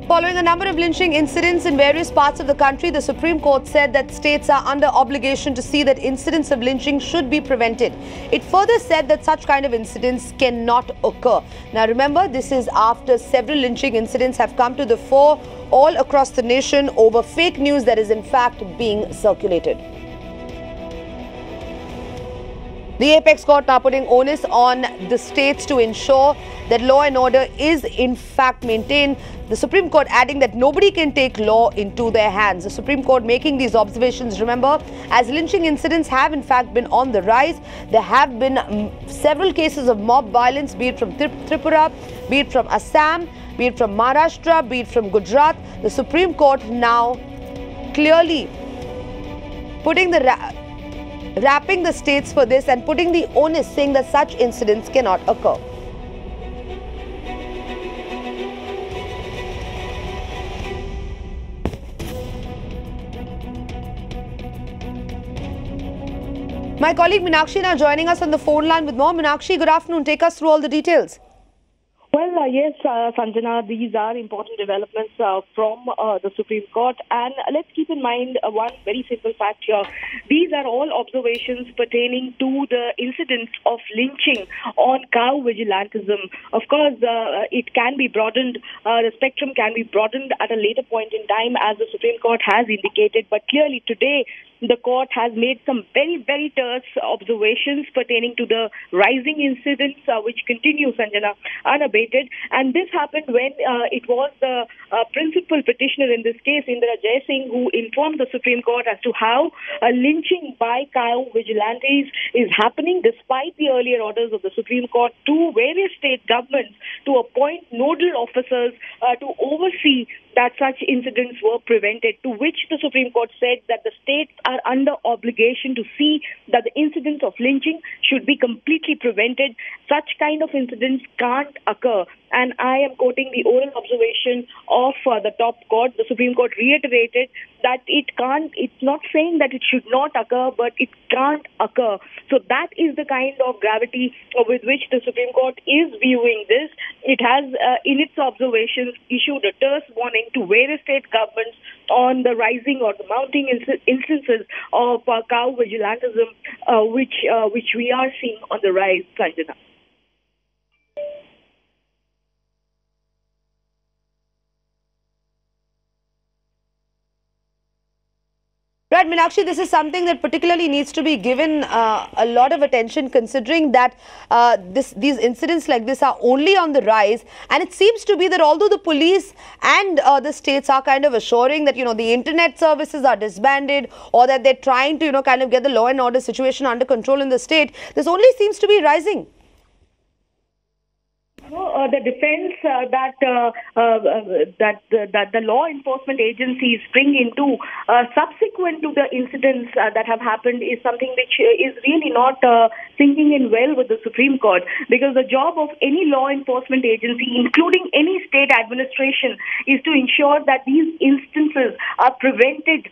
Following a number of lynching incidents in various parts of the country, the Supreme Court said that states are under obligation to see that incidents of lynching should be prevented. It further said that such kind of incidents cannot occur. Now remember, this is after several lynching incidents have come to the fore all across the nation over fake news that is in fact being circulated. The Apex Court now putting onus on the states to ensure that law and order is in fact maintained. The Supreme Court adding that nobody can take law into their hands. The Supreme Court making these observations, remember, as lynching incidents have in fact been on the rise. There have been several cases of mob violence, be it from Tripura, be it from Assam, be it from Maharashtra, be it from Gujarat. The Supreme Court now clearly putting wrapping the states for this and putting the onus, saying that such incidents cannot occur. My colleague Meenakshi now joining us on the phone line with more. Meenakshi, good afternoon. Take us through all the details. Well, yes, Sanjana, these are important developments from the Supreme Court. And let's keep in mind one very simple fact here. These are all observations pertaining to the incidents of lynching on cow vigilantism. Of course, it can be broadened. The spectrum can be broadened at a later point in time, as the Supreme Court has indicated. But clearly today, the court has made some very, very terse observations pertaining to the rising incidents, which continue, Sanjana, unabated. And this happened when it was the principal petitioner in this case, Indira Jaising, who informed the Supreme Court as to how lynching by cow vigilantes is happening, despite the earlier orders of the Supreme Court to various state governments to appoint nodal officers to oversee that such incidents were prevented, to which the Supreme Court said that the states are under obligation to see that the incidents of lynching should be completely prevented. Such kind of incidents can't occur. And I am quoting the oral observation of the top court. The Supreme Court reiterated that it's not saying that it should not occur, but it can't occur. So that is the kind of gravity with which the Supreme Court is viewing this. It has, in its observations, issued a terse warning to various state governments on the rising or the mounting instances of cow vigilantism, which we are seeing on the rise, Sanjana. Right, Meenakshi, this is something that particularly needs to be given a lot of attention, considering that these incidents like this are only on the rise. And it seems to be that although the police and the states are kind of assuring that, the internet services are disbanded, or that they're trying to, kind of get the law and order situation under control in the state, this only seems to be rising. The defense that the law enforcement agencies bring into subsequent to the incidents that have happened is something which is really not sinking in well with the Supreme Court, because the job of any law enforcement agency, including any state administration, is to ensure that these instances are prevented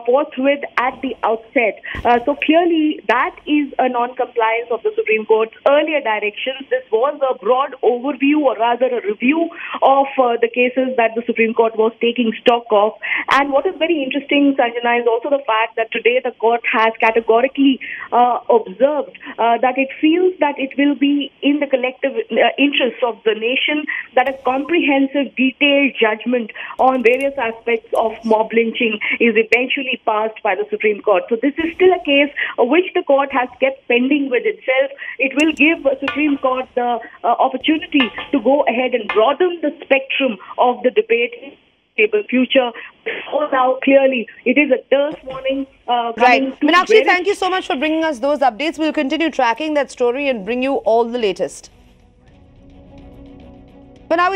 forthwith at the outset. So clearly that is a non-compliance of the Supreme Court's earlier directions. This was a broad overview, or rather a review of the cases that the Supreme Court was taking stock of. And what is very interesting, Sanjana, is also the fact that today the court has categorically observed that it feels that it will be in the collective interest of the nation that a comprehensive, detailed judgment on various aspects of mob lynching is eventually passed by the Supreme Court. So this is still a case which the court has kept pending with itself. It will give the Supreme Court the opportunity to go ahead and broaden the spectrum of the debate in the stable future. So now, clearly, it is a terse warning. Right. Meenakshi, thank you so much for bringing us those updates. We'll continue tracking that story and bring you all the latest. But now